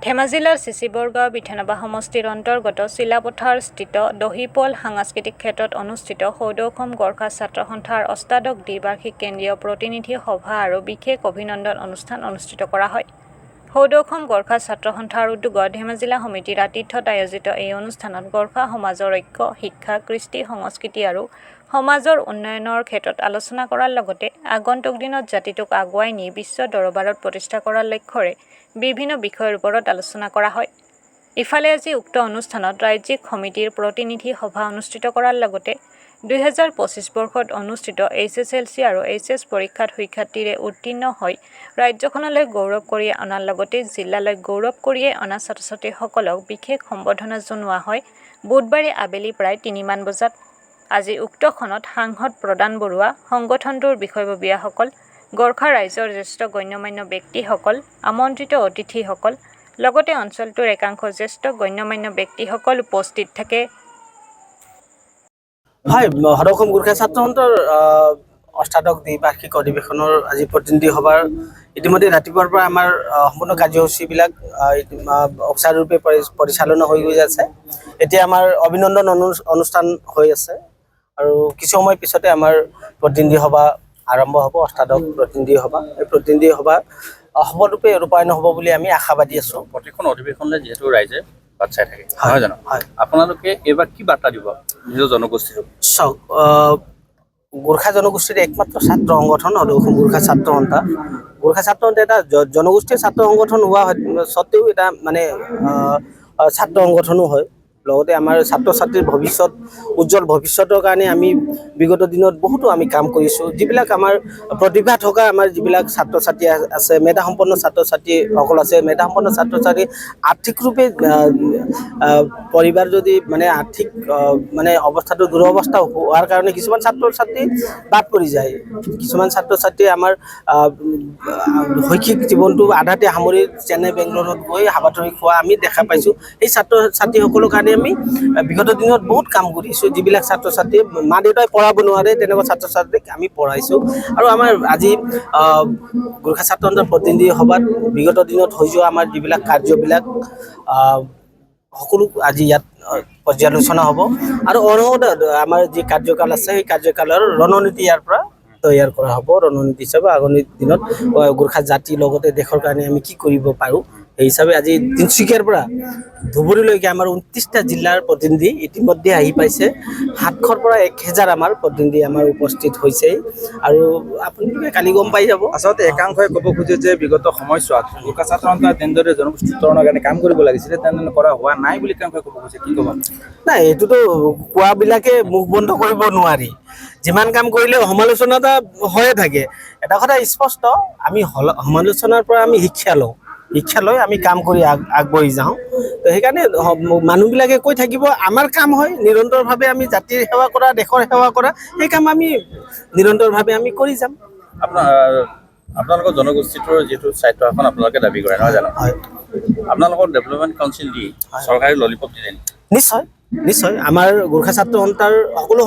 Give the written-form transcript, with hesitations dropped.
ধেমাজি জিলাৰ চিচিবৰগাঁও বিধানসভা সমষ্টিৰ অন্তৰ্গত চিলাপথাৰ স্থিত দহিপল সাংস্কৃতিক ক্ষেত্ৰত অনুষ্ঠিত সৌদ অসম গোৰ্খা ছাত্ৰ সন্থাৰ অষ্টাদশ দ্বিবাৰ্ষিক কেন্দ্ৰীয় প্ৰতিনিধি সভা আৰু বিশেষ অভিনন্দন অনুষ্ঠান অনুষ্ঠিত কৰা হয়। সৌদ অসম গোৰ্খা ছাত্ৰ সন্থাৰ উদ্যোগত ধেমাজি জিলা সমিতিৰ আতিথ্যত আয়োজিত এই অনুষ্ঠানত গোৰ্খা সমাজৰ ঐক্য, শিক্ষা, কৃষ্টি, সংস্কৃতি আৰু সমাজৰ উন্নয়নৰ ক্ষেত্ৰত আলোচনা কৰাৰ লগতে আগন্তুক দিনত জাতিটোক আগুৱাই নি বিশ্ব দৰবাৰত প্ৰতিষ্ঠা কৰাৰ লক্ষ্যৰে বিভিন্ন বিষয়ৰ ওপৰত আলোচনা কৰা হয়। ইফালে আজি উক্ত অনুষ্ঠানত ৰাজ্যিক সমিতিৰ প্ৰতিনিধি সভা অনুষ্ঠিত কৰাৰ লগতে 2025 বৰ্ষত অনুষ্ঠিত HSLC আৰু HS পৰীক্ষাত শিক্ষাৰ্থীৰে উত্তীৰ্ণ হৈ ৰাজ্যখনলৈ গৌৰৱ কঢ়িয়াই অনাৰ লগতে জিলালৈ গৌৰৱ কঢ়িয়াই অনা ছাত্ৰ-ছাত্ৰীসকলক বিশেষ সম্বৰ্ধনা জনোৱা হয় বুধবাৰে আবেলি প্ৰায় 3 মান বজাত। আজি উক্তখনত সাংসদ প্ৰদান বৰুৱা, সংগঠনটোৰ বিষয়ববীয়াসকল, গোৰ্খা ৰাইজৰ জ্যেষ্ঠ গণ্যমান্য ব্যক্তিসকল, আমন্ত্ৰিত অতিথিসকল, লগতে অঞ্চলটোৰ একাংশ জ্যেষ্ঠ গণ্যমান্য ব্যক্তিসকল উপস্থিত থাকে। হয়, সৌদ অসম গোৰ্খা ছাত্ৰ সন্থাৰ অষ্টাদশ দ্বিবাৰ্ষিক অধিৱেশনৰ আজি প্ৰতিনিধি সভাৰ ইতিমধ্যে ৰাতিপুৱাৰ পৰা আমাৰ সম্পূৰ্ণ কাৰ্যসূচীবিলাক সুচাৰুৰূপে পৰিচালনা হৈ গৈ আছে। এতিয়া আমাৰ অভিনন্দন অনুষ্ঠান হৈ আছে আৰু কিছু সময় পিছতে আমাৰ প্ৰতিনিধি সভা আৰম্ভ হ'ব, অষ্টাদশ প্ৰতিনিধি সভা। এই প্ৰতিনিধি সভা সফলৰূপে ৰূপায়ণ হ'ব বুলি আমি আশাবাদী আছোঁ। প্ৰতিখন অধিৱেশনলৈ যিহেতু ৰাইজে বাট চাই থাকে, নহয় জানো? আপোনালোকে এইবাৰ কি বাৰ্তা দিব নিজৰ জনগোষ্ঠীটোক? চাওক, গোৰ্খা জনগোষ্ঠীৰ একমাত্ৰ ছাত্ৰ সংগঠন সৌদ অসম গোৰ্খা ছাত্ৰ সন্থা। গোৰ্খা ছাত্ৰ সন্থা এটা জনগোষ্ঠীয় ছাত্ৰ সংগঠন হোৱা স্বত্তেও এটা মানে ছাত্ৰ সংগঠনো হয়। লগতে আমাৰ ছাত্ৰ ছাত্ৰীৰ ভৱিষ্যত উজ্জ্বল ভৱিষ্যতৰ কাৰণে আমি বিগত দিনত বহুতো আমি কাম কৰিছোঁ। যিবিলাক আমাৰ প্ৰতিভা থকা আমাৰ যিবিলাক ছাত্ৰ ছাত্ৰী আছে, মেধাসম্পন্ন ছাত্ৰ ছাত্ৰীসকল আছে, মেধাসম্পন্ন ছাত্ৰ ছাত্ৰী আৰ্থিক ৰূপে পৰিবাৰ যদি মানে আৰ্থিক মানে অৱস্থাটো দুৰৱস্থা হোৱাৰ কাৰণে কিছুমান ছাত্ৰ ছাত্ৰী বাদ পৰি যায়। কিছুমান ছাত্ৰ ছাত্ৰী আমাৰ শৈক্ষিক জীৱনটো আধাতে সামৰি চেন্নাই বেংগলোৰত গৈ হাবাথুৰি খোৱা আমি দেখা পাইছোঁ। এই ছাত্ৰ ছাত্ৰীসকলৰ কাৰণে আমি বিগত দিনত বহুত কাম কৰিছোঁ। যিবিলাক ছাত্ৰ ছাত্ৰী মা দেউতাই পঢ়াব নোৱাৰে তেনেকুৱা ছাত্ৰ ছাত্ৰীক আমি পঢ়াইছোঁ। আৰু আমাৰ আজি গোৰ্খা ছাত্ৰ সন্থাৰ প্ৰতিনিধি সভাত বিগত দিনত হৈ যোৱা আমাৰ যিবিলাক কাৰ্যবিলাক সকলো আজি ইয়াত পৰ্যালোচনা হ'ব আৰু আমাৰ যি কাৰ্যকাল আছে সেই কাৰ্যকালৰ ৰণনীতি ইয়াৰ পৰা তৈয়াৰ কৰা হ'ব। ৰণনীতি হিচাপে আগামী দিনত গোৰ্খা জাতিৰ লগতে দেশৰ কাৰণে আমি কি কৰিব পাৰোঁ সেই হিচাপে আজি তিনিচুকীয়াৰ পৰা ধুবুৰীলৈকে আমাৰ 29টা জিলাৰ প্ৰতিনিধি ইতিমধ্যে আহি পাইছে। 700ৰ পৰা 1000 আমাৰ প্ৰতিনিধি আমাৰ উপস্থিত হৈছে আৰু আপোনালোকে কালি গম পাই যাব। আচলতে একাংশই ক'ব খোজে যে বিগত সময়ছোৱাত গোৰ্খা ছাত্ৰ সন্থাই তেনেদৰে জনগোষ্ঠীকৰণৰ কাৰণে কাম কৰিব লাগিছিলে, তেনেধৰণে কৰা হোৱা নাই বুলি একাংশই ক'ব খোজে, কি ক'ব? নাই, এইটোতো কোৱাবিলাকে মুখ বন্ধ কৰিব নোৱাৰি। যিমান কাম কৰিলেও সমালোচনা এটা হৈয়ে থাকে। এটা কথা স্পষ্ট, আমি সমালোচনাৰ পৰা আমি শিক্ষা লওঁ, শিক্ষা লৈ আমি কাম কৰি আগবাঢ়ি যাওঁ। তো সেইকাৰণে মানুহবিলাকে কৈ থাকিব, আমাৰ কাম হয় নিৰন্তৰভাৱে আমি জাতিৰ সেৱা কৰা, দেশৰ সেৱা কৰা, সেই কাম আমি নিৰন্তৰভাৱে আমি কৰি যাম। আপোনালোকৰ জনগোষ্ঠীটোৰ যিটো স্বায়ত্ব শাসন আপোনালোকে দাবী কৰে, নহয় জানো? হয়। আপোনালোকৰ ডেভেলপমেণ্ট কাউন্সিল দি চৰকাৰী ললিপপ দিলে? নিশ্চয় নিশ্চয়, আমাৰ গোৰ্খা ছাত্ৰ সন্থাৰ সকলো